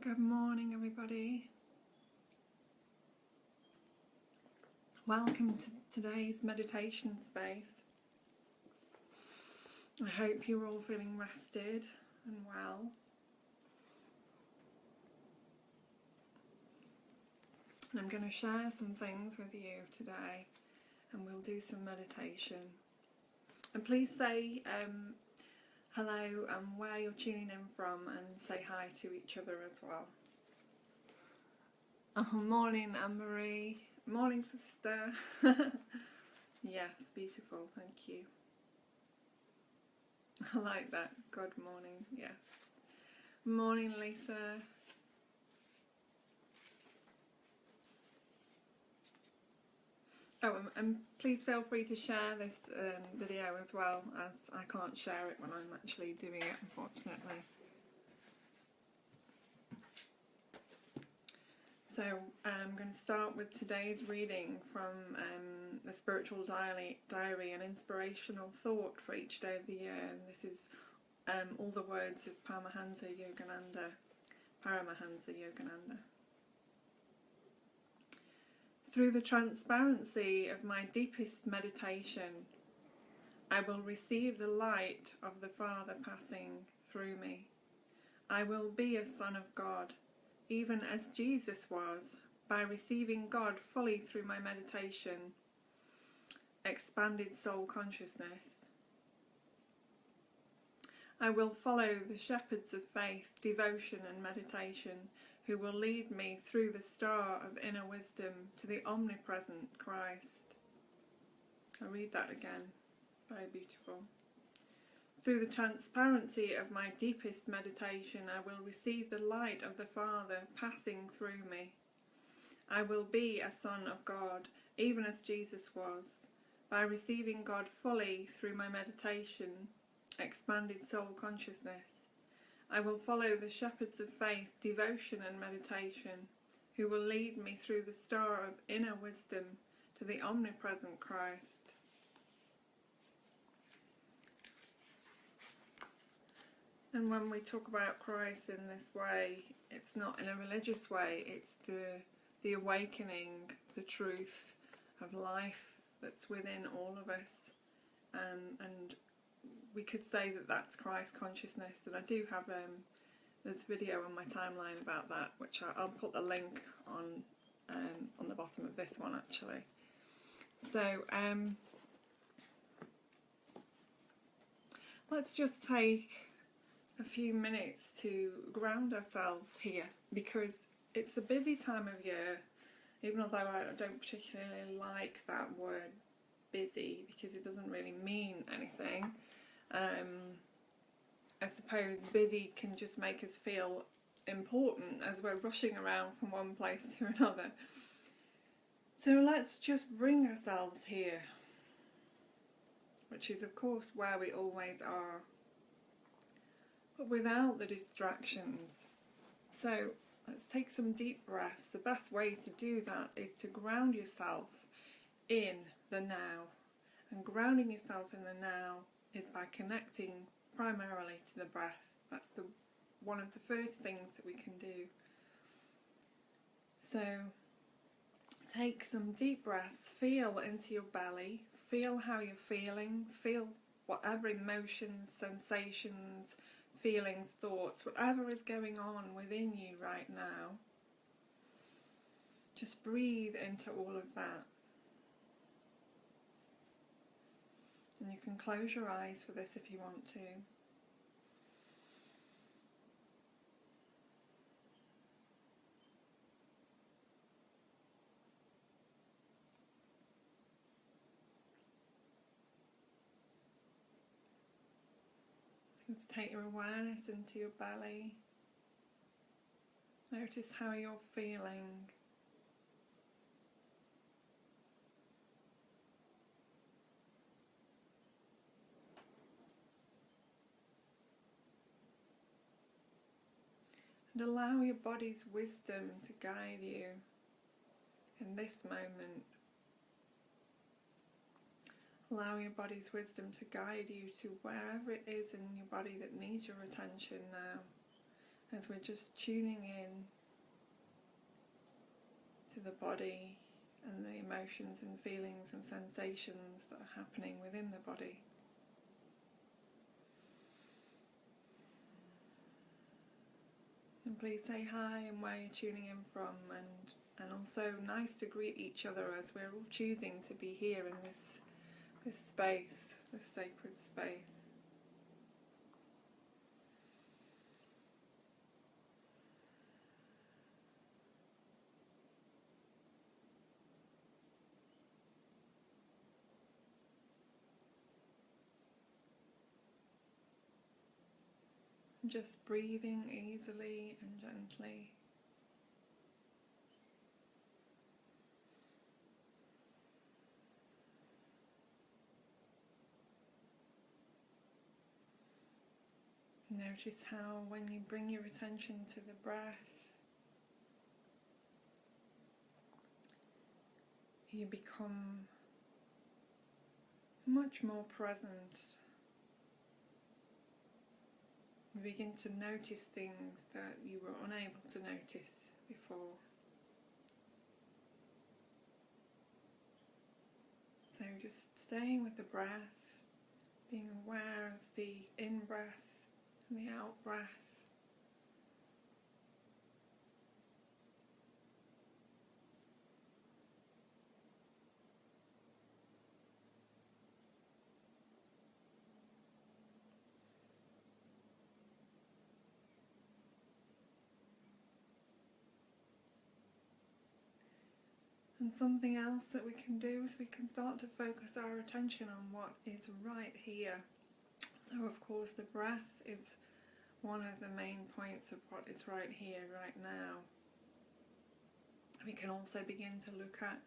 Good morning, everybody. Welcome to today's meditation space. I hope you're all feeling rested and well. And I'm going to share some things with you today, and we'll do some meditation. And please say hello and where you're tuning in from, and say hi to each other as well. Oh, morning, Anne-Marie. Morning, sister. Yes, beautiful, thank you. I like that. Good morning, yes. Morning, Lisa. Oh, and please feel free to share this video as well, as I can't share it when I'm actually doing it, unfortunately. So I'm going to start with today's reading from the Spiritual Diary, an inspirational thought for each day of the year. And this is all the words of Paramahansa Yogananda. Through the transparency of my deepest meditation, I will receive the light of the Father passing through me. I will be a son of God, even as Jesus was, by receiving God fully through my meditation, expanded soul consciousness. I will follow the shepherds of faith, devotion and meditation, who will lead me through the star of inner wisdom to the omnipresent Christ. I'll read that again. Very beautiful. Through the transparency of my deepest meditation, I will receive the light of the Father passing through me. I will be a son of God, even as Jesus was, by receiving God fully through my meditation, expanded soul consciousness. I will follow the shepherds of faith, devotion and meditation, who will lead me through the star of inner wisdom to the omnipresent Christ. And when we talk about Christ in this way, it's not in a religious way, it's the awakening, the truth of life that's within all of us. And we could say that that's Christ consciousness, and I do have there's a video on my timeline about that, which I'll put the link on the bottom of this one actually. So let's just take a few minutes to ground ourselves here, because it's a busy time of year, even although I don't particularly like that word busy, because it doesn't really mean anything. I suppose busy can just make us feel important as we're rushing around from one place to another. So let's just bring ourselves here, which is of course where we always are, but without the distractions. So let's take some deep breaths. The best way to do that is to ground yourself in the now. And grounding yourself in the now is by connecting primarily to the breath. That's one of the first things that we can do. So take some deep breaths, feel into your belly, feel how you're feeling, feel whatever emotions, sensations, feelings, thoughts, whatever is going on within you right now. Just breathe into all of that. And you can close your eyes for this if you want to. Let's take your awareness into your belly. Notice how you're feeling. And allow your body's wisdom to guide you in this moment. Allow your body's wisdom to guide you to wherever it is in your body that needs your attention now. as we're just tuning in to the body and the emotions and feelings and sensations that are happening within the body. And please say hi and where you're tuning in from, and also nice to greet each other as we're all choosing to be here in this space, this sacred space. Just breathing easily and gently. Notice how when you bring your attention to the breath, you become much more present. You begin to notice things that you were unable to notice before. So just staying with the breath, being aware of the in-breath and the out-breath. And something else that we can do is we can start to focus our attention on what is right here. So of course the breath is one of the main points of what is right here, right now. We can also begin to look at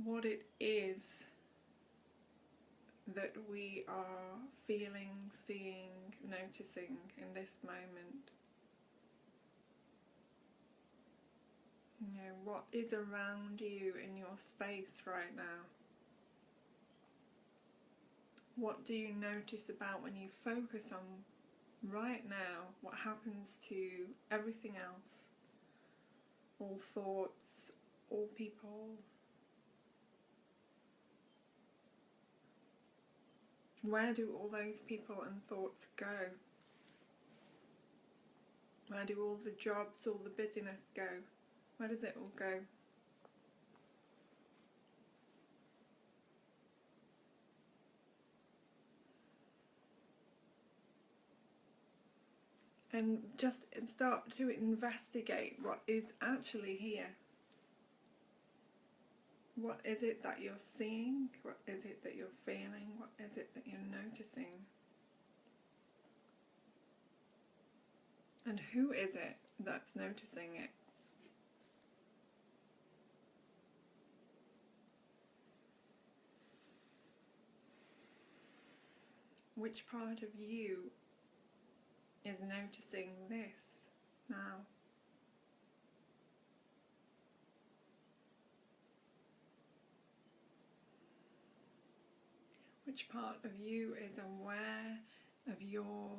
what it is that we are feeling, seeing, noticing in this moment. You know, what is around you in your space right now? What do you notice about when you focus on right now? What happens to everything else? All thoughts, all people. Where do all those people and thoughts go? Where do all the jobs, all the busyness go? Where does it all go? And just start to investigate what is actually here. What is it that you're seeing? What is it that you're feeling? What is it that you're noticing? And who is it that's noticing it? Which part of you is noticing this now? Which part of you is aware of your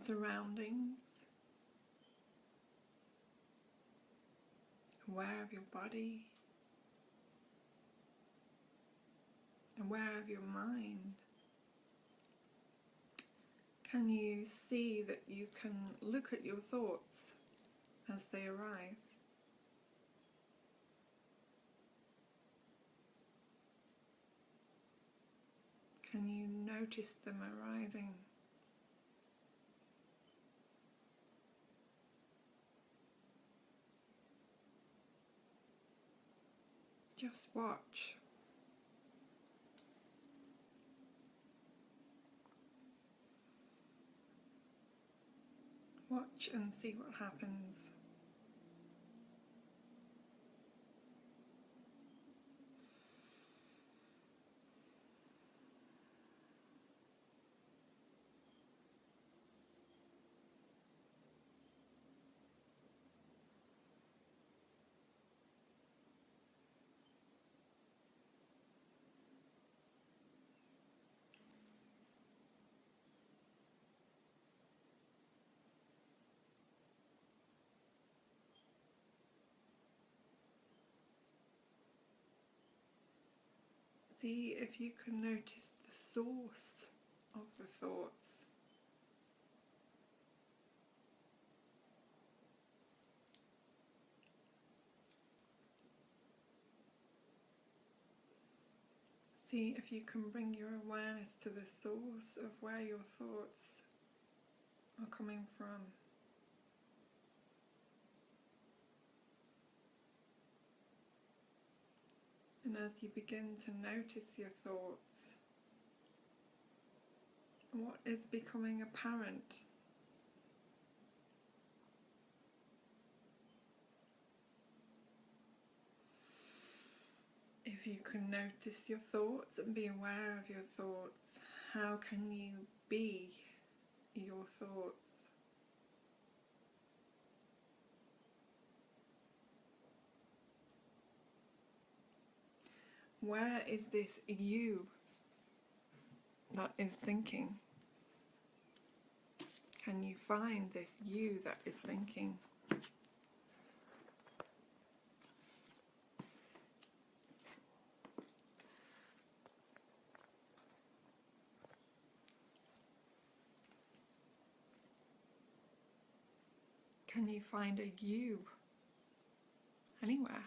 surroundings? Aware of your body? Aware of your mind? Can you see that you can look at your thoughts as they arise? Can you notice them arising? Just watch. Watch and see what happens. See if you can notice the source of the thoughts. See if you can bring your awareness to the source of where your thoughts are coming from. And as you begin to notice your thoughts, what is becoming apparent? If you can notice your thoughts and be aware of your thoughts, how can you be your thoughts? Where is this you that is thinking? Can you find this you that is thinking? Can you find a you anywhere?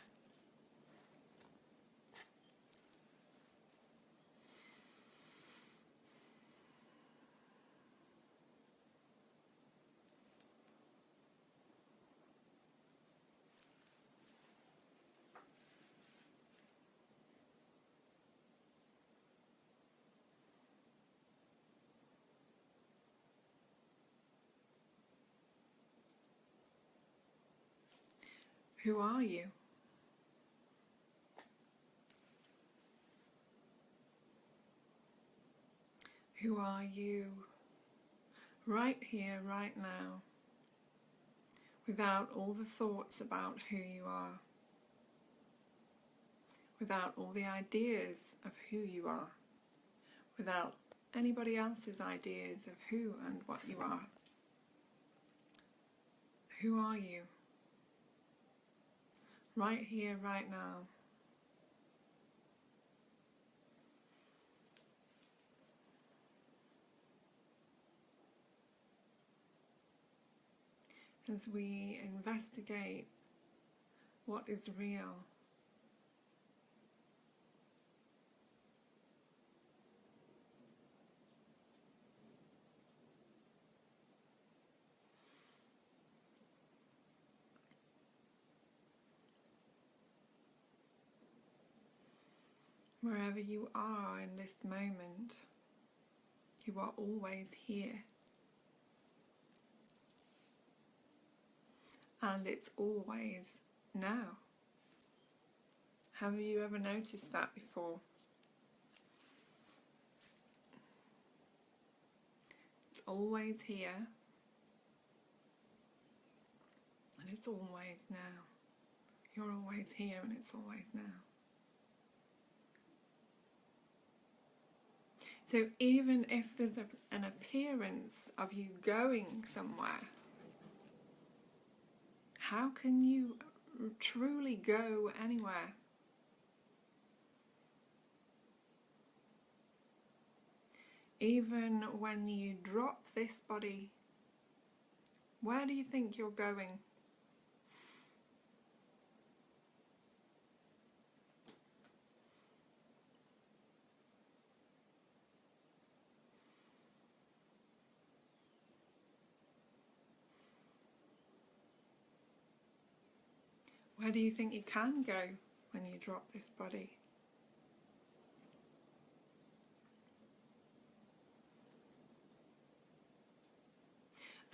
Who are you? Who are you right here, right now, without all the thoughts about who you are, without all the ideas of who you are, without anybody else's ideas of who and what you are? Who are you? Right here, right now. As we investigate what is real, wherever you are in this moment, you are always here. And it's always now. Have you ever noticed that before? It's always here, and it's always now. You're always here, and it's always now. So even if there's an appearance of you going somewhere, how can you truly go anywhere? Even when you drop this body, where do you think you're going? Where do you think you can go when you drop this body?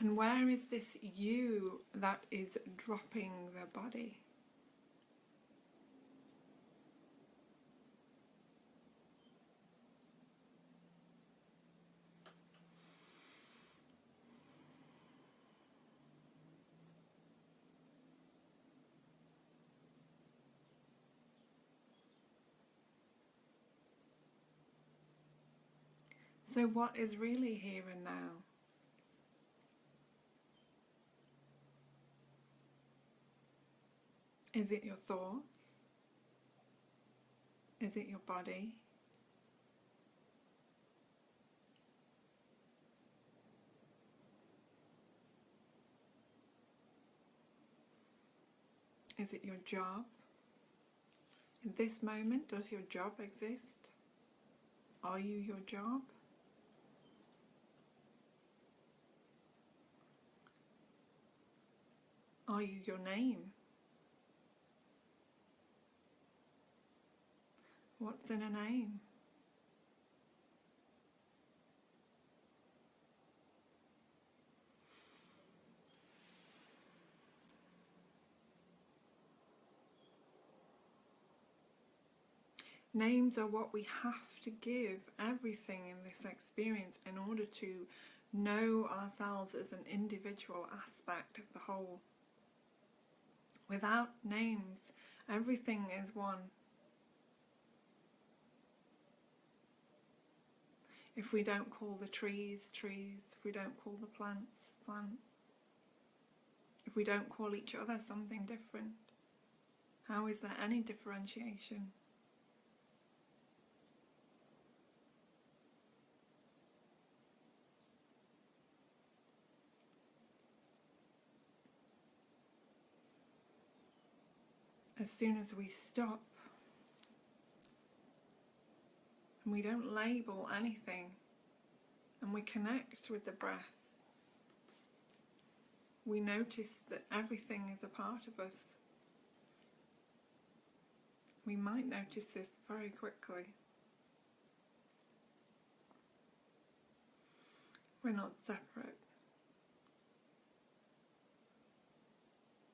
And where is this you that is dropping the body? So what is really here and now? Is it your thoughts? Is it your body? Is it your job? In this moment, does your job exist? Are you your job? Are you your name? What's in a name? Names are what we have to give everything in this experience in order to know ourselves as an individual aspect of the whole. Without names, everything is one. If we don't call the trees, trees, if we don't call the plants, plants, if we don't call each other something different, how is there any differentiation? As soon as we stop and we don't label anything and we connect with the breath, we notice that everything is a part of us. We might notice this very quickly. We're not separate.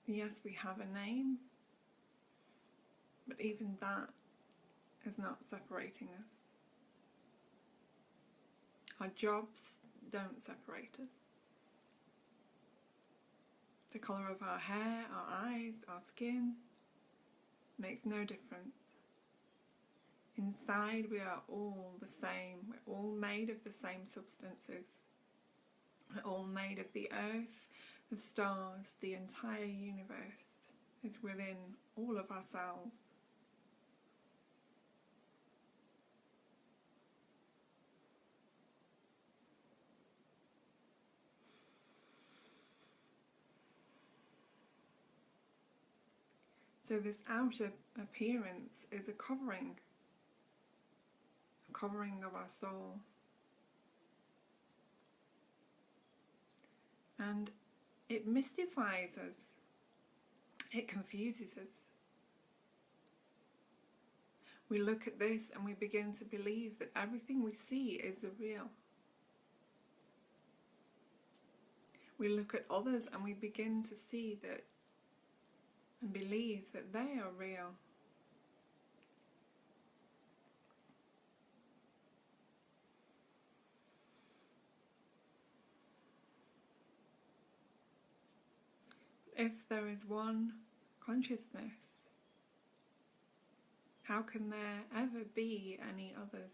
Yes, we have a name, but even that is not separating us. Our jobs don't separate us. The colour of our hair, our eyes, our skin makes no difference. Inside we are all the same. We're all made of the same substances. We're all made of the earth, the stars, the entire universe is within all of our cells. So this outer appearance is a covering of our soul. And it mystifies us. It confuses us. We look at this and we begin to believe that everything we see is the real. We look at others and we begin to see that and believe that they are real. If there is one consciousness, how can there ever be any others?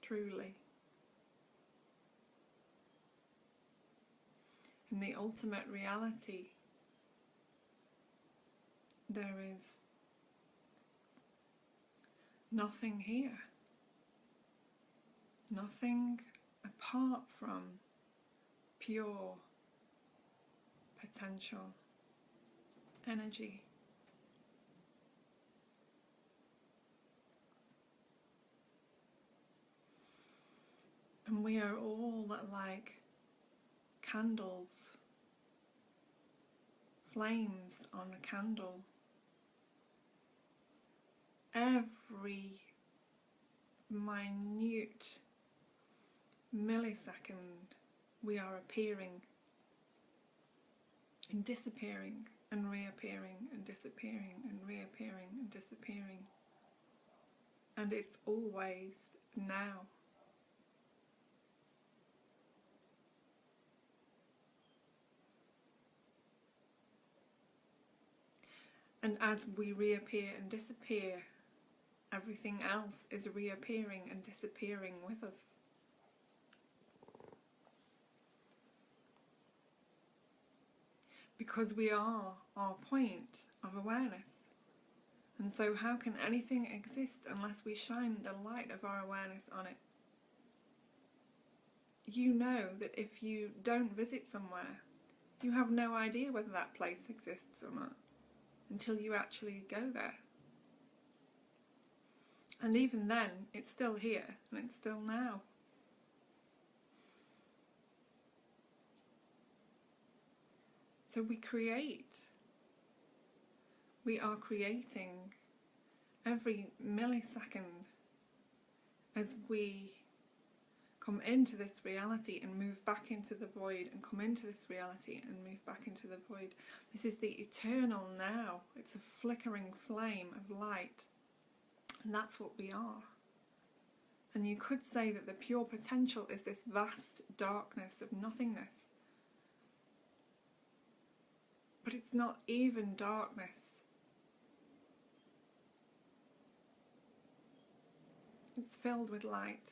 Truly. In the ultimate reality, there is nothing here. Nothing apart from pure potential energy. And we are all like candles, flames on a candle. Every minute millisecond we are appearing and disappearing and reappearing and disappearing and reappearing and disappearing. And it's always now. And as we reappear and disappear, everything else is reappearing and disappearing with us. Because we are our point of awareness. And so how can anything exist unless we shine the light of our awareness on it? You know that if you don't visit somewhere, You have no idea whether that place exists or not until you actually go there. And even then, it's still here and it's still now. So we create. We are creating every millisecond as we come into this reality and move back into the void, and come into this reality and move back into the void. This is the eternal now. It's a flickering flame of light. And that's what we are. And you could say that the pure potential is this vast darkness of nothingness. But it's not even darkness. It's filled with light.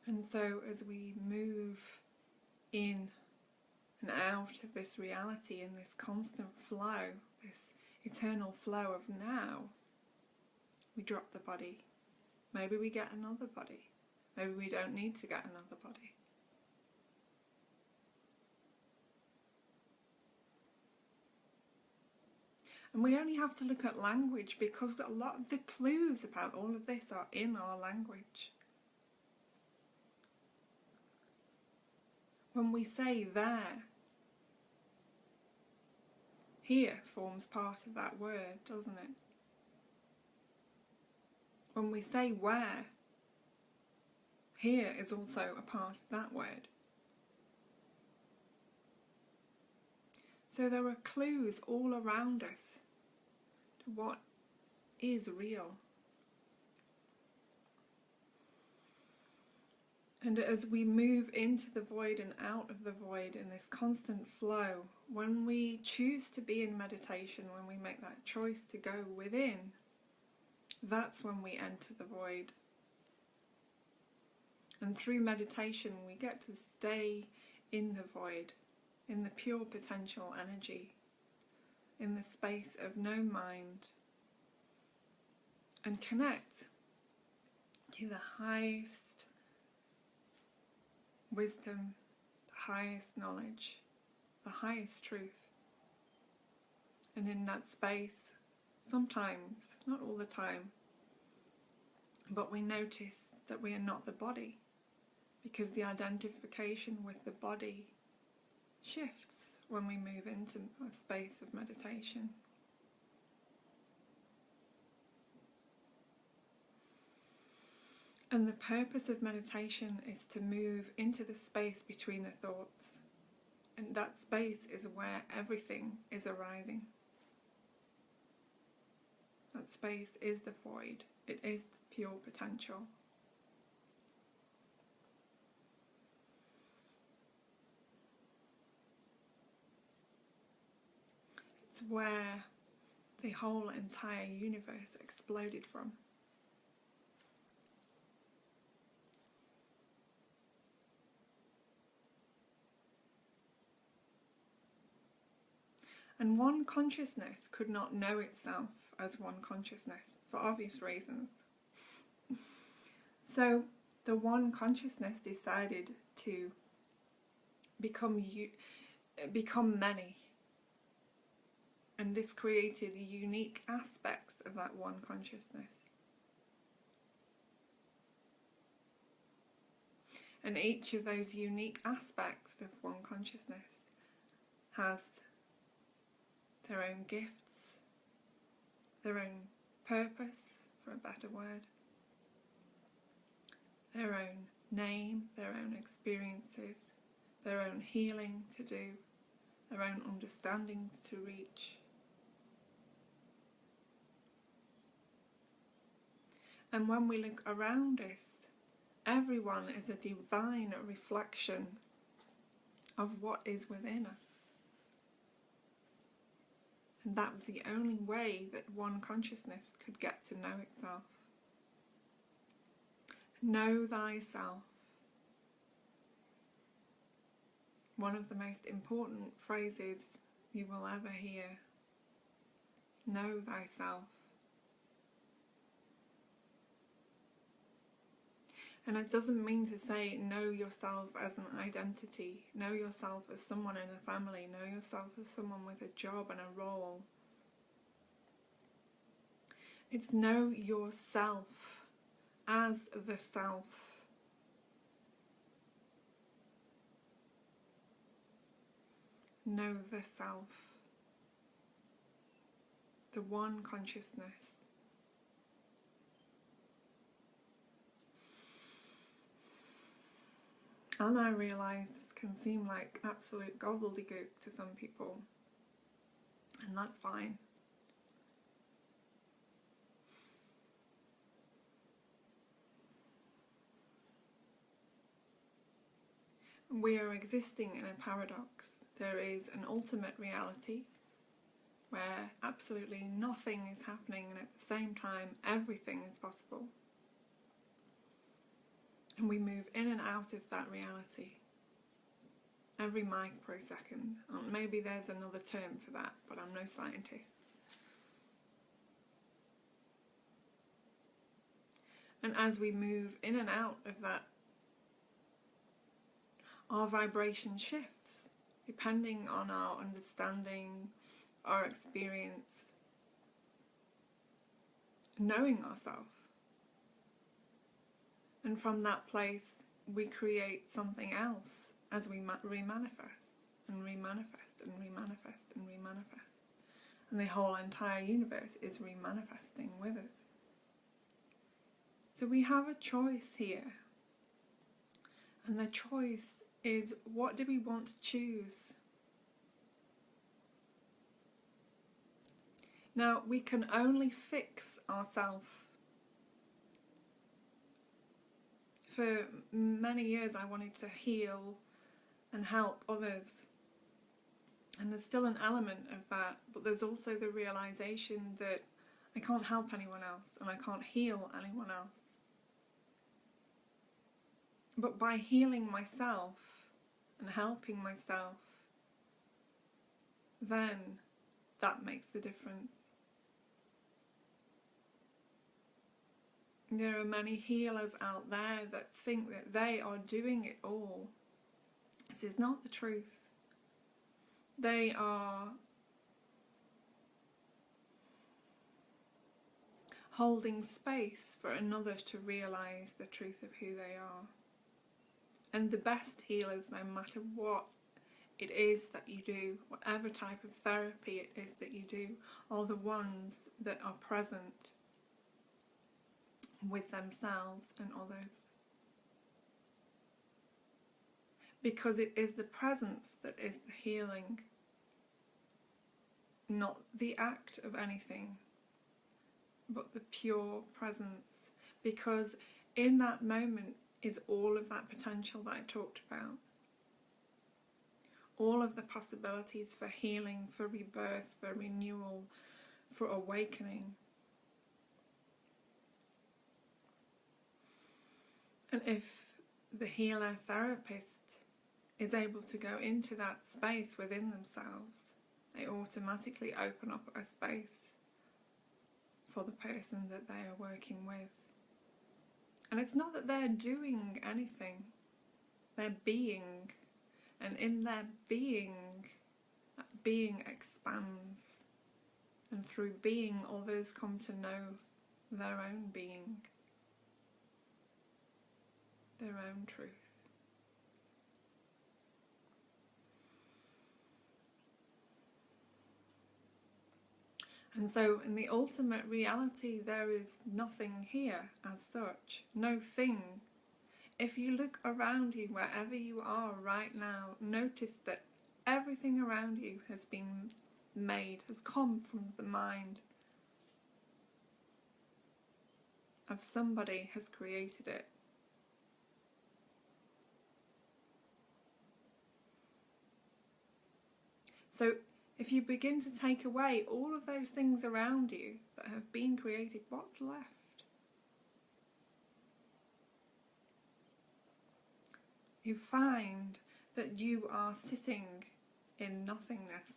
And so as we move in and out of this reality, in this constant flow, this eternal flow of now, we drop the body. Maybe we get another body. Maybe we don't need to get another body. And we only have to look at language, because a lot of the clues about all of this are in our language. When we say there, here forms part of that word, doesn't it? When we say where, here is also a part of that word. So there are clues all around us to what is real. And as we move into the void and out of the void in this constant flow, when we choose to be in meditation, when we make that choice to go within, that's when we enter the void. And through meditation we get to stay in the void, in the pure potential energy, in the space of no mind, and connect to the highest wisdom, the highest knowledge, the highest truth. And in that space, sometimes, not all the time, but we notice that we are not the body, because the identification with the body shifts when we move into a space of meditation. And the purpose of meditation is to move into the space between the thoughts. And that space is where everything is arising. That space is the void. It is the pure potential. It's where the whole entire universe exploded from. And one consciousness could not know itself as one consciousness, for obvious reasons. So the one consciousness decided to become many. And this created unique aspects of that one consciousness. And each of those unique aspects of one consciousness has their own gifts, their own purpose, for a better word, their own name, their own experiences, their own healing to do, their own understandings to reach. And when we look around us, everyone is a divine reflection of what is within us. And that was the only way that one consciousness could get to know itself. Know thyself. One of the most important phrases you will ever hear Know thyself. And it doesn't mean to say know yourself as an identity, know yourself as someone in a family, know yourself as someone with a job and a role. It's know yourself as the self. Know the self, the one consciousness. And I realise this can seem like absolute gobbledygook to some people, and that's fine. We are existing in a paradox. There is an ultimate reality where absolutely nothing is happening, and at the same time everything is possible. And we move in and out of that reality every microsecond. Maybe there's another term for that, but I'm no scientist. And as we move in and out of that, our vibration shifts depending on our understanding, our experience, knowing ourselves. And from that place we create something else as we remanifest and remanifest and remanifest and remanifest. And the whole entire universe is remanifesting with us. So we have a choice here. And the choice is, what do we want to choose? Now, we can only fix ourselves. For many years I wanted to heal and help others. And there's still an element of that, but there's also the realization that I can't help anyone else and I can't heal anyone else. But by healing myself and helping myself, then that makes the difference. There are many healers out there that think that they are doing it all. This is not the truth. They are holding space for another to realise the truth of who they are. And the best healers, no matter what it is that you do, whatever type of therapy it is that you do, are the ones that are present with themselves and others. Because it is the presence that is the healing, not the act of anything, but the pure presence. Because in that moment is all of that potential that I talked about. All of the possibilities for healing, for rebirth, for renewal, for awakening. And if the healer therapist is able to go into that space within themselves, they automatically open up a space for the person that they are working with. And it's not that they're doing anything, they're being. And in their being, that being expands. And through being, others come to know their own being, their own truth. And so in the ultimate reality there is nothing here as such, no thing. If you look around you, wherever you are right now, notice that everything around you has been made, has come from the mind of somebody has created it. So if you begin to take away all of those things around you that have been created, what's left? You find that you are sitting in nothingness.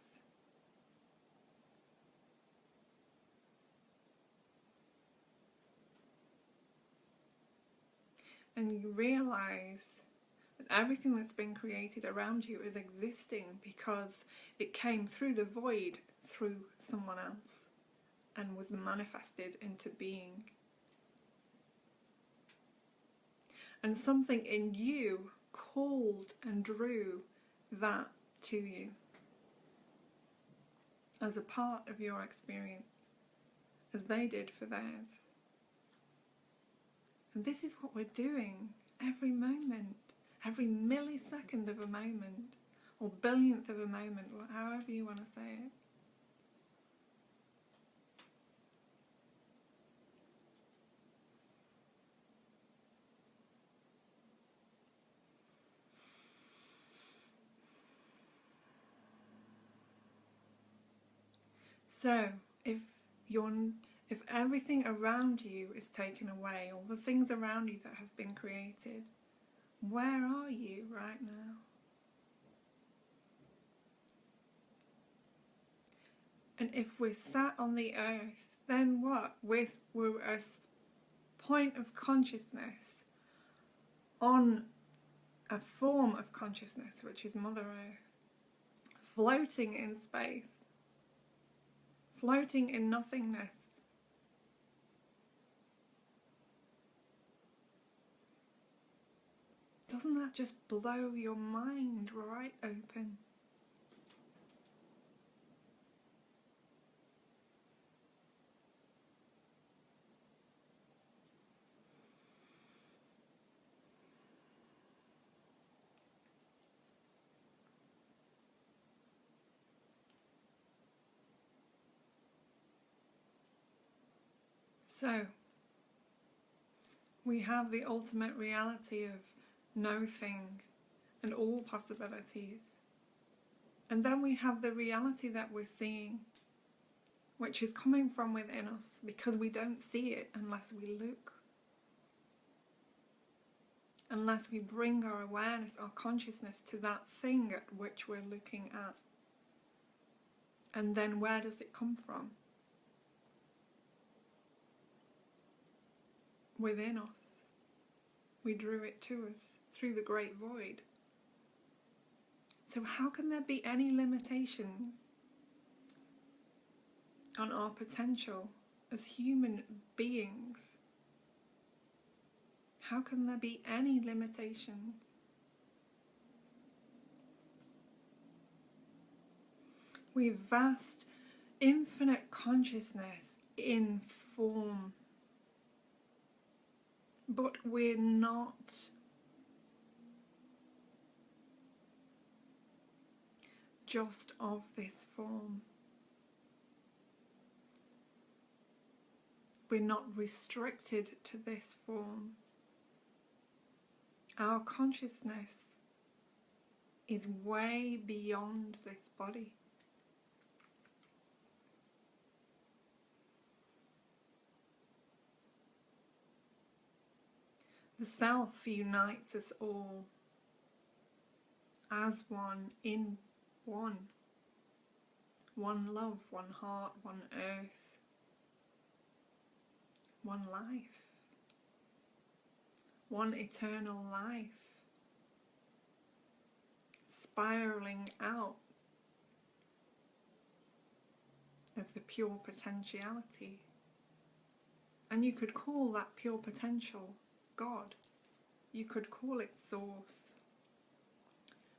and you realise that everything that's been created around you is existing because it came through the void through someone else and was manifested into being. And something in you called and drew that to you as a part of your experience, as they did for theirs. And this is what we're doing every moment, every millisecond of a moment, or billionth of a moment, or however you want to say it. So, if everything around you is taken away, all the things around you that have been created, where are you right now? And if we're sat on the earth, then what? We're a point of consciousness on a form of consciousness, which is Mother Earth, floating in space, floating in nothingness. Doesn't that just blow your mind right open? So, we have the ultimate reality of no thing and all possibilities. And then we have the reality that we're seeing, which is coming from within us, because we don't see it unless we look. Unless we bring our awareness, our consciousness to that thing at which we're looking at. And then where does it come from? Within us. We drew it to us through the great void. So how can there be any limitations on our potential as human beings? How can there be any limitations? We have vast, infinite consciousness in form, but we're not just of this form. We're not restricted to this form. Our consciousness is way beyond this body. The self unites us all as one, in one. One love, one heart, one earth, one life, one eternal life, spiraling out of the pure potentiality. And you could call that pure potential God. You could call it Source.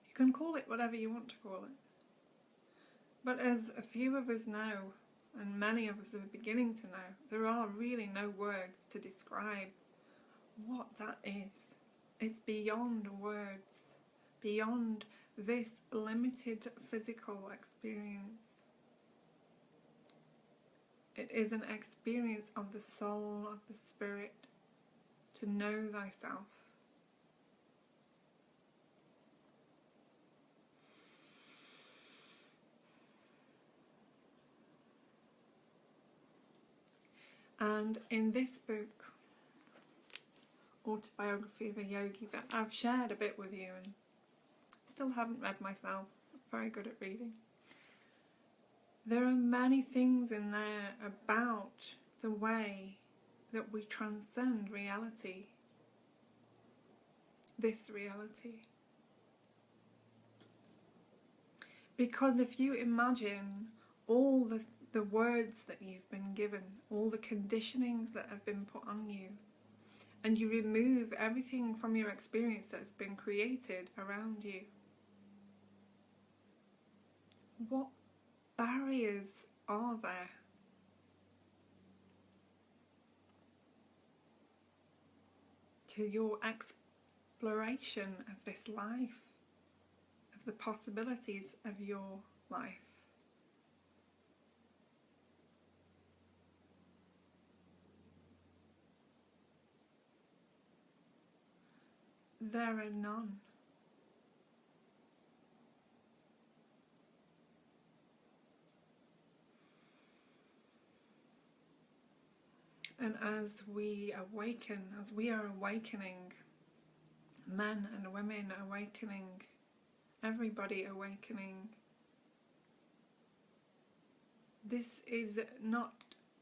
You can call it whatever you want to call it. But as a few of us know, and many of us are beginning to know, there are really no words to describe what that is. It's beyond words, beyond this limited physical experience. It is an experience of the soul, of the spirit, to know thyself. And in this book, Autobiography of a Yogi, that I've shared a bit with you and still haven't read myself, I'm very good at reading, there are many things in there about the way that we transcend reality. this reality. Because if you imagine all the words that you've been given, all the conditionings that have been put on you, and you remove everything from your experience that's been created around you, what barriers are there? To your exploration of this life, of the possibilities of your life. There are none. And as we awaken, as we are awakening, men and women awakening, everybody awakening, this is not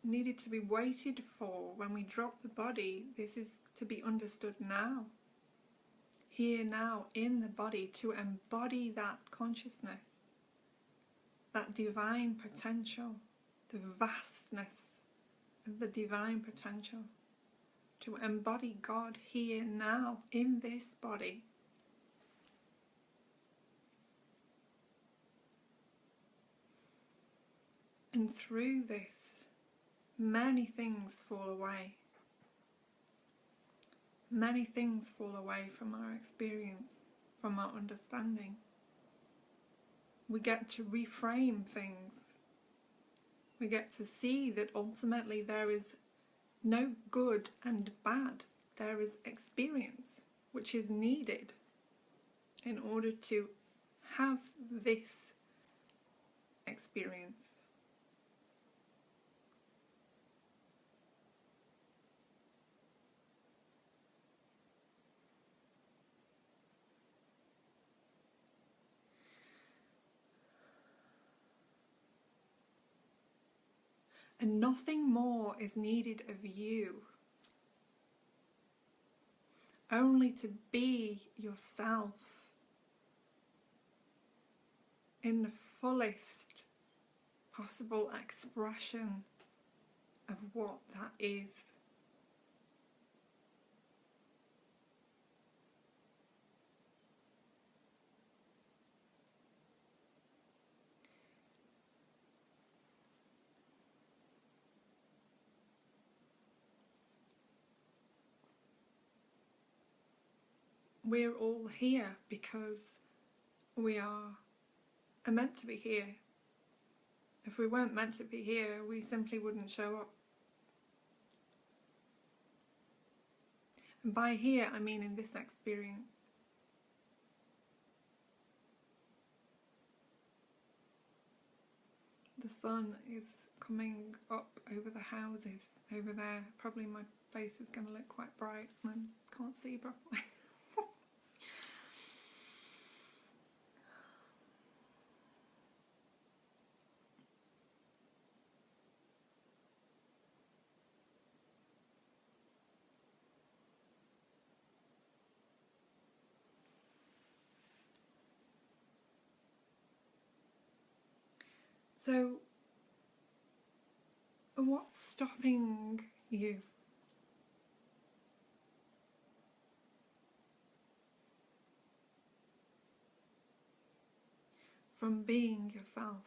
needed to be waited for when we drop the body. This is to be understood now, here now, in the body, to embody that consciousness, that divine potential, the vastness of the divine potential, to embody God here now in this body. And through this, many things fall away. Many things fall away from our experience, from our understanding. We get to reframe things. We get to see that ultimately there is no good and bad. There is experience, which is needed in order to have this experience. And nothing more is needed of you. Only to be yourself in the fullest possible expression of what that is. We're all here because we are meant to be here. If we weren't meant to be here, we simply wouldn't show up. And by here, I mean in this experience. The sun is coming up over the houses over there. Probably my face is going to look quite bright and I can't see properly. So, what's stopping you from being yourself?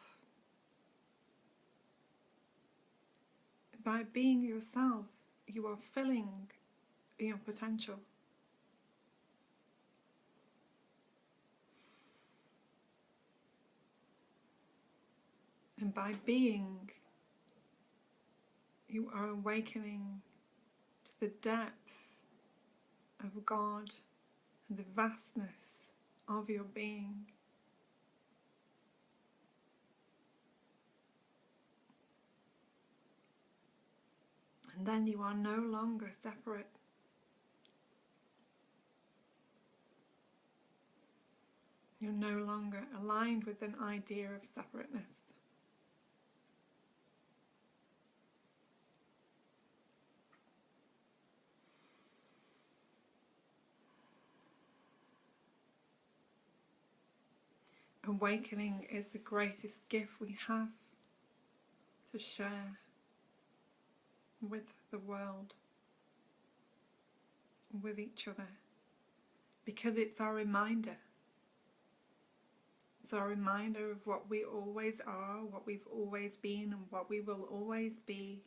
By being yourself, you are filling your potential. And by being, you are awakening to the depth of God and the vastness of your being. And then you are no longer separate. You're no longer aligned with an idea of separateness. Awakening is the greatest gift we have to share with the world, with each other, because it's our reminder. It's our reminder of what we always are, what we've always been, and what we will always be.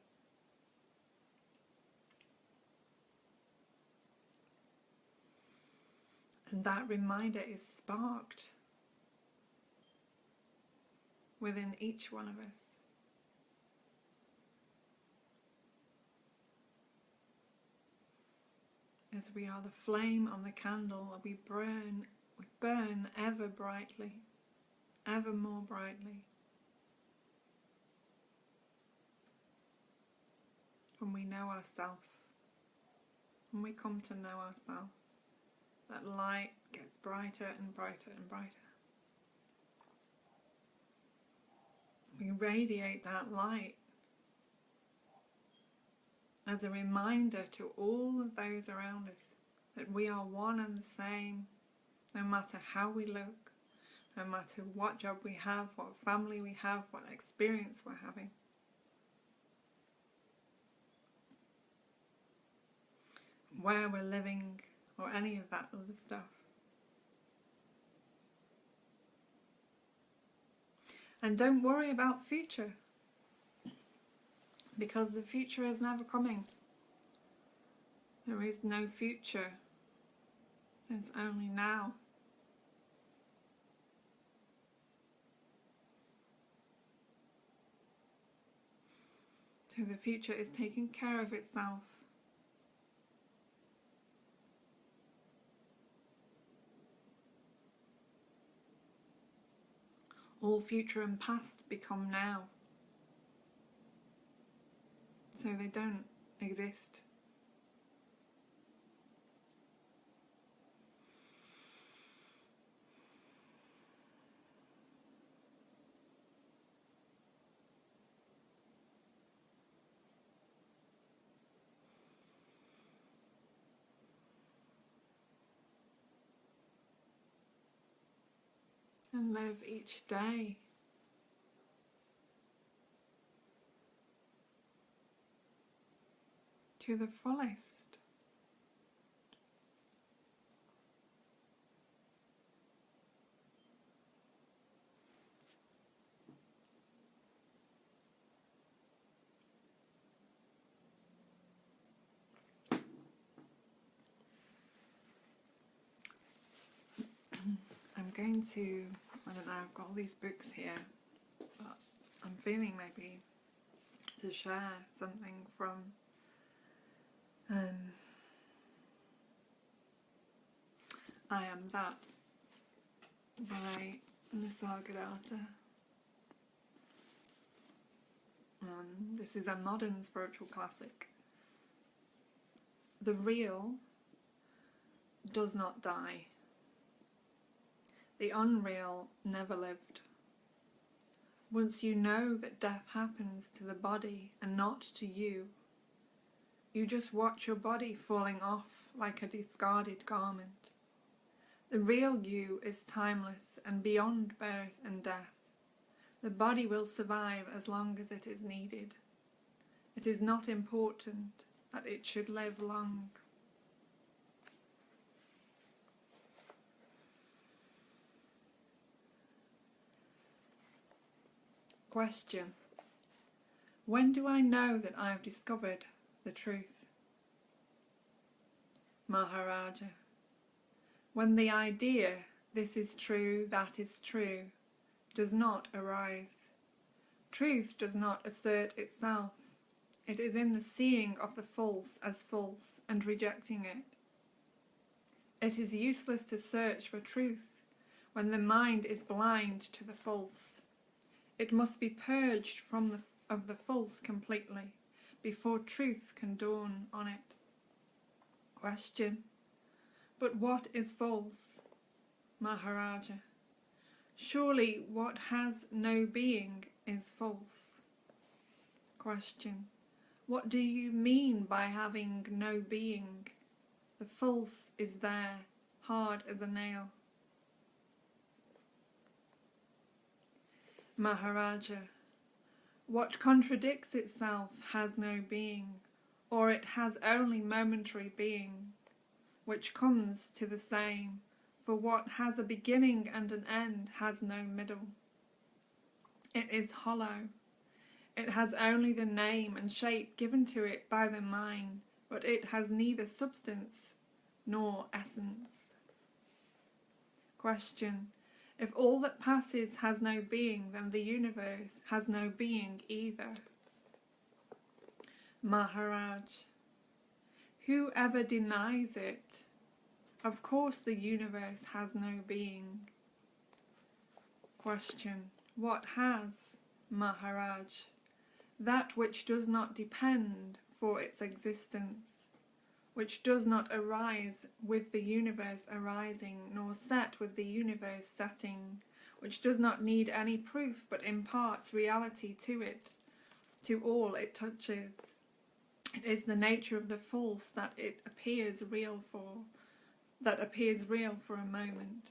And that reminder is sparked within each one of us. As we are the flame on the candle, we burn ever brightly, ever more brightly. When we know ourselves, when we come to know ourselves, that light gets brighter and brighter and brighter. We radiate that light as a reminder to all of those around us that we are one and the same, no matter how we look, no matter what job we have, what family we have, what experience we're having. Where we're living, or any of that other stuff. And don't worry about the future, because the future is never coming. There is no future. There's only now. So the future is taking care of itself. All future and past become now. So they don't exist. And live each day to the fullest. I'm going to, I don't know, I've got all these books here, but I'm feeling maybe to share something from I Am That by Nisargadatta. This is a modern spiritual classic. The real does not die. The unreal never lived. Once you know that death happens to the body and not to you, you just watch your body falling off like a discarded garment. The real you is timeless and beyond birth and death. The body will survive as long as it is needed. It is not important that it should live long. Question: when do I know that I have discovered the truth? Maharaja: when the idea, this is true, that is true, does not arise. Truth does not assert itself. It is in the seeing of the false as false and rejecting it. It is useless to search for truth when the mind is blind to the false. It must be purged of the false completely before truth can dawn on it. Question: but what is false? Maharaja: surely what has no being is false. Question: what do you mean by having no being? The false is there, hard as a nail. Maharaja, what contradicts itself has no being, or it has only momentary being, which comes to the same, for what has a beginning and an end has no middle. It is hollow. It has only the name and shape given to it by the mind, but it has neither substance nor essence. Question. If all that passes has no being, then the universe has no being either. Maharaj. Whoever denies it? Of course the universe has no being. Question. What has, Maharaj? That which does not depend for its existence, which does not arise with the universe arising, nor set with the universe setting, which does not need any proof but imparts reality to it, to all it touches. It is the nature of the false that it appears real for, a moment.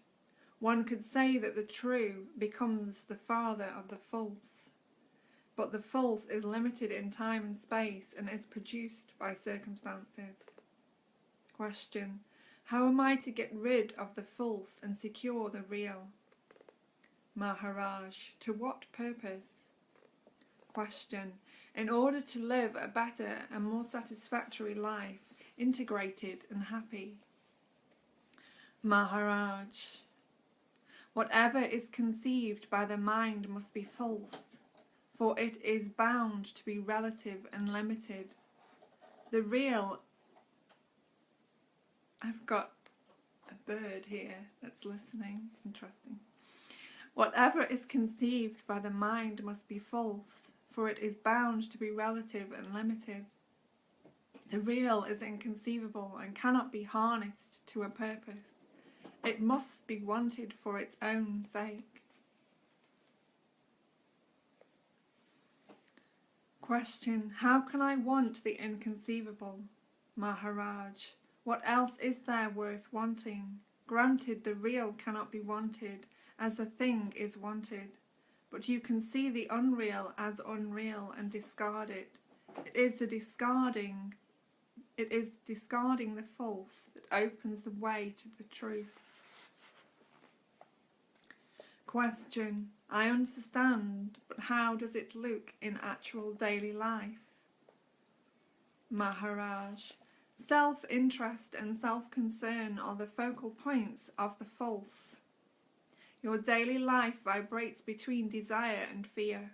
One could say that the true becomes the father of the false, but the false is limited in time and space and is produced by circumstances. Question. How am I to get rid of the false and secure the real? Maharaj. To what purpose? Question. In order to live a better and more satisfactory life, integrated and happy. Maharaj. Whatever is conceived by the mind must be false, for it is bound to be relative and limited. The real... I've got a bird here that's listening. Interesting. Whatever is conceived by the mind must be false, for it is bound to be relative and limited. The real is inconceivable and cannot be harnessed to a purpose. It must be wanted for its own sake. Question. How can I want the inconceivable? Maharaj. What else is there worth wanting? Granted, the real cannot be wanted as a thing is wanted, but you can see the unreal as unreal and discard it. It is discarding the false that opens the way to the truth. Question. I understand, but how does it look in actual daily life? Maharaj. Self-interest and self-concern are the focal points of the false. Your daily life vibrates between desire and fear.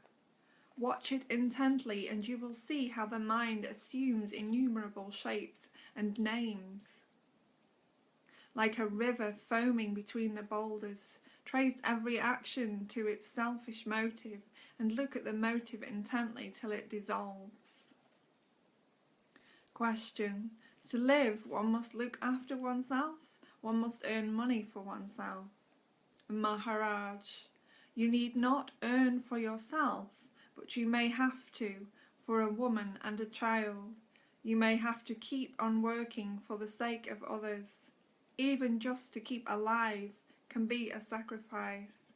Watch it intently and you will see how the mind assumes innumerable shapes and names. Like a river foaming between the boulders, trace every action to its selfish motive and look at the motive intently till it dissolves. Question. To live, one must look after oneself, one must earn money for oneself. Maharaj. You need not earn for yourself, but you may have to for a woman and a child. You may have to keep on working for the sake of others. Even just to keep alive can be a sacrifice.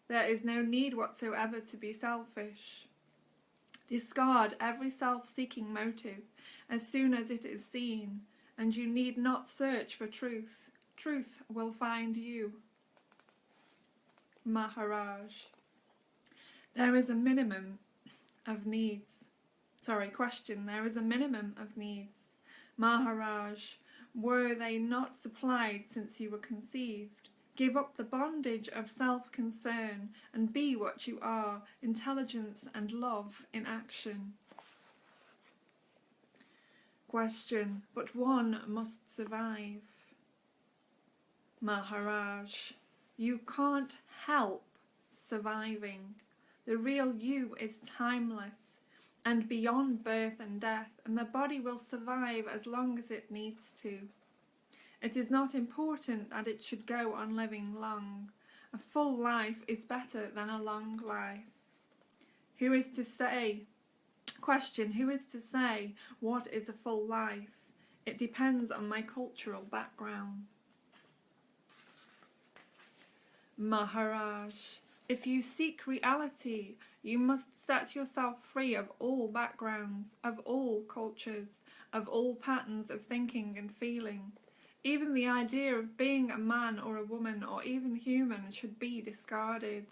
There is no need whatsoever to be selfish. Discard every self-seeking motive as soon as it is seen, and you need not search for truth. Truth will find you. Maharaj. There is a minimum of needs. Question. There is a minimum of needs. Maharaj. Were they not supplied since you were conceived? Give up the bondage of self-concern and be what you are, intelligence and love in action. Question. But one must survive. Maharaj. You can't help surviving. The real you is timeless and beyond birth and death, and the body will survive as long as it needs to. It is not important that it should go on living long. A full life is better than a long life. Who is to say? Question. Who is to say what is a full life? It depends on my cultural background. Maharaj. If you seek reality, you must set yourself free of all backgrounds, of all cultures, of all patterns of thinking and feeling. Even the idea of being a man or a woman or even human should be discarded.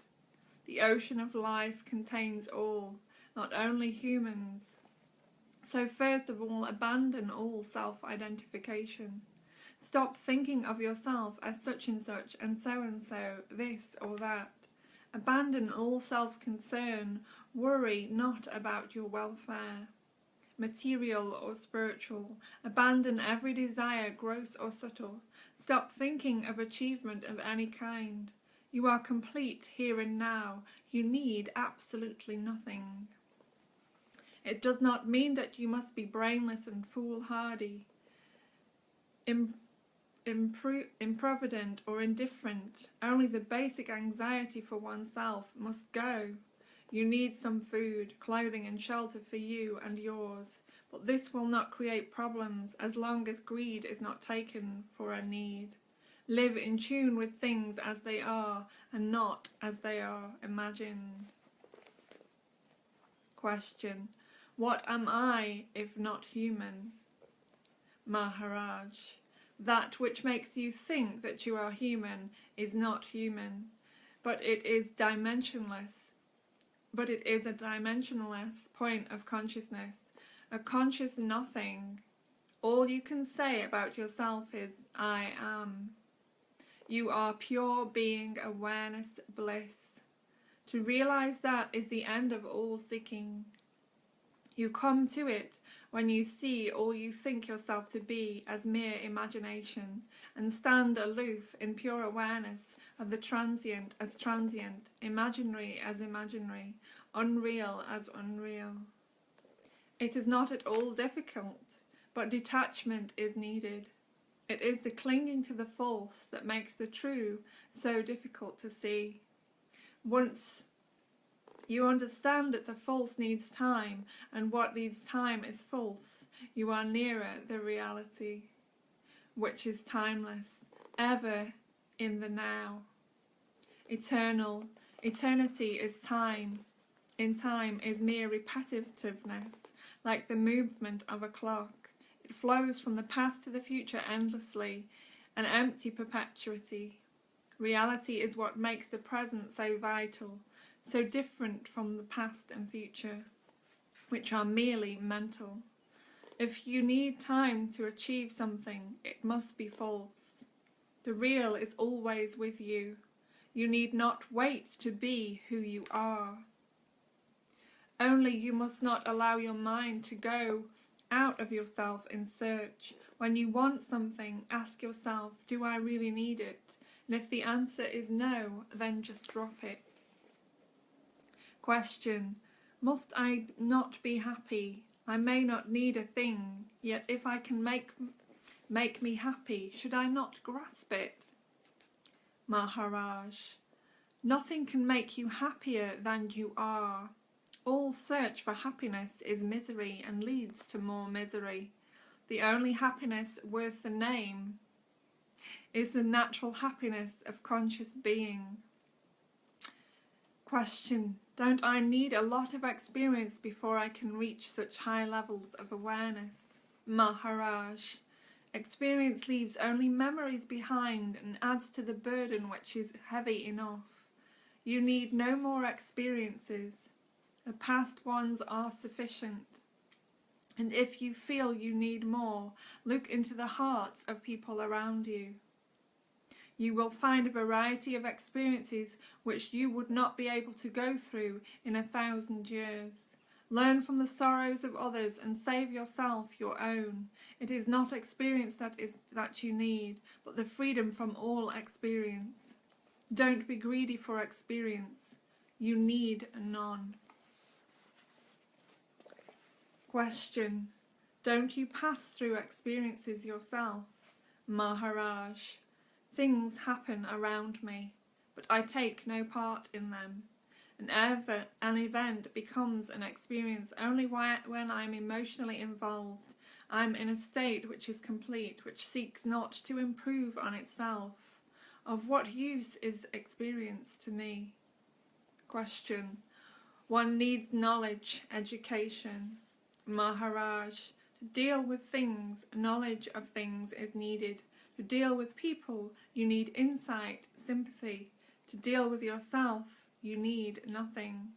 The ocean of life contains all, not only humans. So first of all, abandon all self-identification. Stop thinking of yourself as such and so, this or that. Abandon all self-concern. Worry not about your welfare, material or spiritual. Abandon every desire, gross or subtle. Stop thinking of achievement of any kind. You are complete here and now. You need absolutely nothing. It does not mean that you must be brainless and foolhardy, improvident or indifferent. Only the basic anxiety for oneself must go. You need some food, clothing and shelter for you and yours, but this will not create problems as long as greed is not taken for a need. Live in tune with things as they are and not as they are imagined. Question: what am I if not human? Maharaj: that which makes you think that you are human is not human, but it is dimensionless. But it is a dimensionless point of consciousness, a conscious nothing. All you can say about yourself is, I am. You are pure being, awareness, bliss. To realize that is the end of all seeking. You come to it when you see all you think yourself to be as mere imagination, and stand aloof in pure awareness of the transient as transient, imaginary as imaginary, unreal as unreal. It is not at all difficult, but detachment is needed. It is the clinging to the false that makes the true so difficult to see. Once you understand that the false needs time, and what needs time is false, you are nearer the reality, which is timeless, ever in the now. Eternal. Eternity is time. In time is mere repetitiveness, like the movement of a clock. It flows from the past to the future endlessly, an empty perpetuity. Reality is what makes the present so vital, so different from the past and future, which are merely mental. If you need time to achieve something, it must be false. The real is always with you. You need not wait to be who you are. Only you must not allow your mind to go out of yourself in search. When you want something, ask yourself, do I really need it? And if the answer is no, then just drop it. Question: must I not be happy? I may not need a thing, yet if I can make me happy, should I not grasp it? Maharaj: nothing can make you happier than you are. All search for happiness is misery and leads to more misery. The only happiness worth the name is the natural happiness of conscious being. Question: don't I need a lot of experience before I can reach such high levels of awareness? Maharaj: experience leaves only memories behind and adds to the burden which is heavy enough. You need no more experiences. The past ones are sufficient. And if you feel you need more, look into the hearts of people around you. You will find a variety of experiences which you would not be able to go through in 1,000 years. Learn from the sorrows of others and save yourself your own. It is not experience that you need, but the freedom from all experience. Don't be greedy for experience. You need none. Question: don't you pass through experiences yourself? Maharaj: things happen around me, but I take no part in them. An event becomes an experience only when I am emotionally involved. I am in a state which is complete, which seeks not to improve on itself. Of what use is experience to me? Question. One needs knowledge, education. Maharaj. To deal with things, knowledge of things is needed. To deal with people, you need insight, sympathy. To deal with yourself, you need nothing.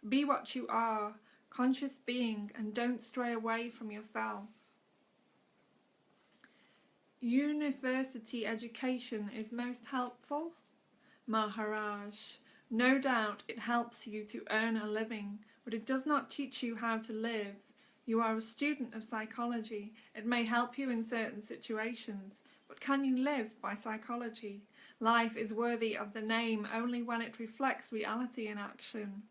Be what you are, conscious being, and don't stray away from yourself. University education is most helpful. Maharaj. No doubt it helps you to earn a living, but it does not teach you how to live. You are a student of psychology. It may help you in certain situations, but can you live by psychology? Life is worthy of the name only when it reflects reality in action.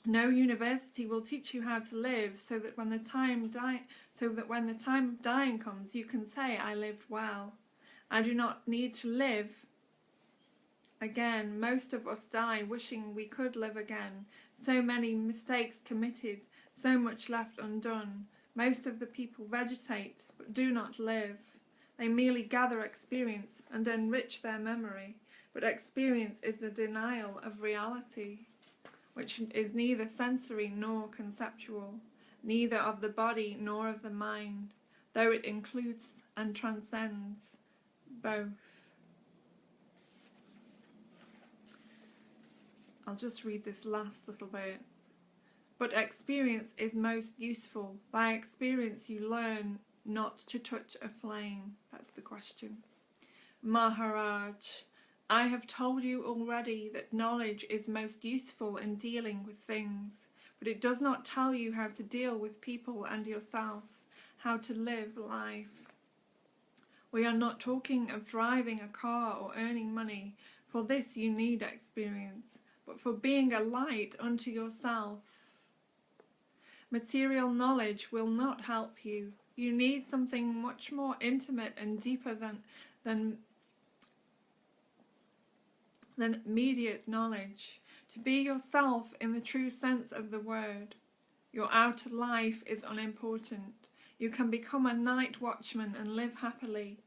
No university will teach you how to live so that when the time of dying comes, you can say, I lived well. I do not need to live again. Most of us die wishing we could live again. So many mistakes committed, so much left undone. Most of the people vegetate but do not live. They merely gather experience and enrich their memory, but experience is the denial of reality, which is neither sensory nor conceptual, neither of the body nor of the mind, though it includes and transcends both. I'll just read this last little bit. But experience is most useful. By experience you learn not to touch a flame. That's the question. Maharaj, I have told you already that knowledge is most useful in dealing with things, but it does not tell you how to deal with people and yourself, how to live life. We are not talking of driving a car or earning money. For this you need experience, but for being a light unto yourself. Material knowledge will not help you. You need something much more intimate and deeper than immediate knowledge. To be yourself in the true sense of the word. Your outer life is unimportant. You can become a night watchman and live happily.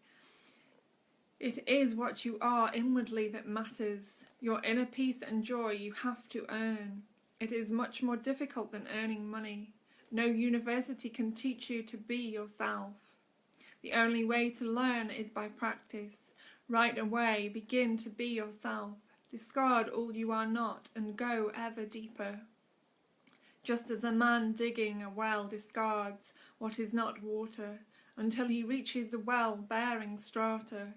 It is what you are inwardly that matters. Your inner peace and joy you have to earn. It is much more difficult than earning money. No university can teach you to be yourself. The only way to learn is by practice. Right away, begin to be yourself. Discard all you are not and go ever deeper. Just as a man digging a well discards what is not water until he reaches the well bearing strata,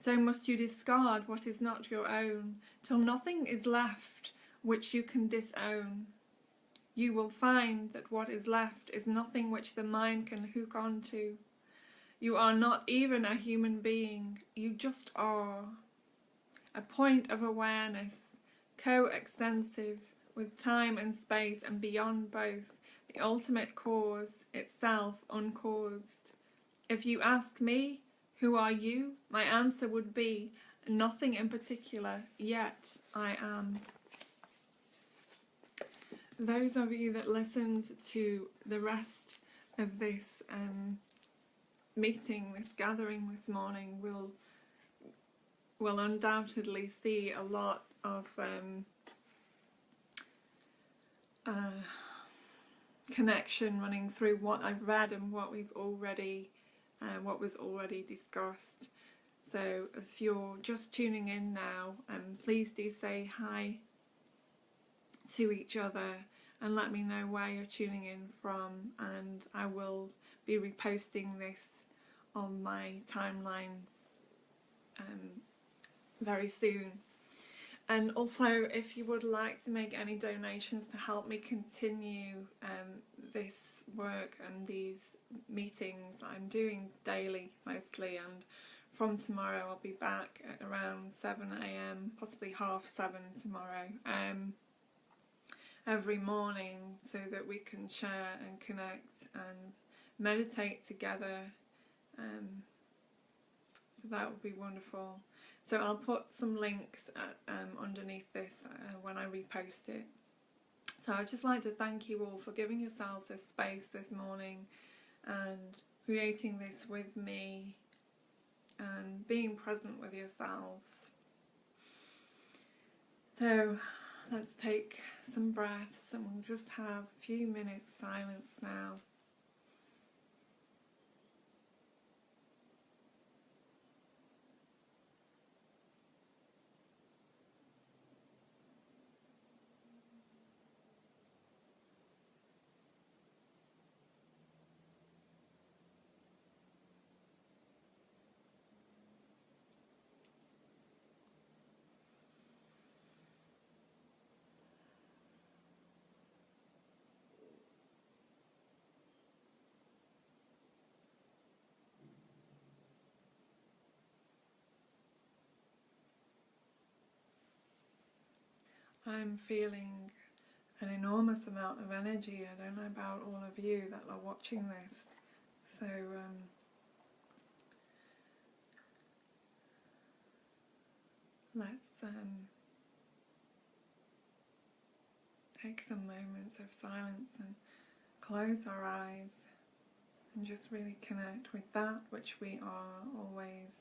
so must you discard what is not your own till nothing is left which you can disown. You will find that what is left is nothing which the mind can hook onto. You are not even a human being, you just are. A point of awareness, co-extensive with time and space and beyond both, the ultimate cause, itself uncaused. If you ask me, who are you? My answer would be, nothing in particular, yet I am. Those of you that listened to the rest of this meeting, this gathering this morning, will undoubtedly see a lot of connection running through what I've read and what we've already, what was already discussed. So if you're just tuning in now, please do say hi to each other and let me know where you're tuning in from, and I will be reposting this on my timeline very soon. And also, if you would like to make any donations to help me continue this work and these meetings I'm doing daily mostly, and from tomorrow I'll be back at around 7 AM, possibly 7:30 tomorrow, every morning, so that we can share and connect and meditate together. So that would be wonderful. So I'll put some links underneath this when I repost it. So I'd just like to thank you all for giving yourselves this space this morning and creating this with me and being present with yourselves. So let's take some breaths and we'll just have a few minutes silence now. I'm feeling an enormous amount of energy. I don't know about all of you that are watching this. So let's take some moments of silence and close our eyes and just really connect with that which we are always.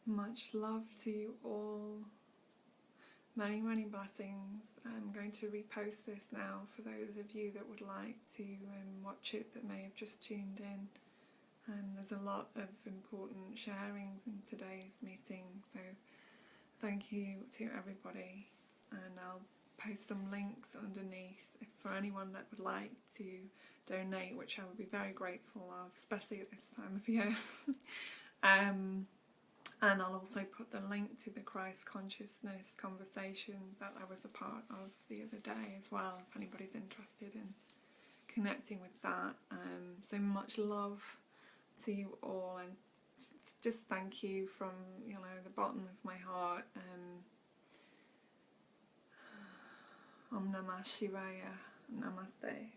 Much love to you all. Many, many blessings. I'm going to repost this now for those of you that would like to watch it that may have just tuned in. There's a lot of important sharings in today's meeting, so thank you to everybody, and I'll post some links underneath for anyone that would like to donate, which I would be very grateful of, especially at this time of year. And I'll also put the link to the Christ consciousness conversation that I was a part of the other day as well, if anybody's interested in connecting with that. So much love to you all, and just thank you from, you know, the bottom of my heart. Om Namah Shivaya. Namaste.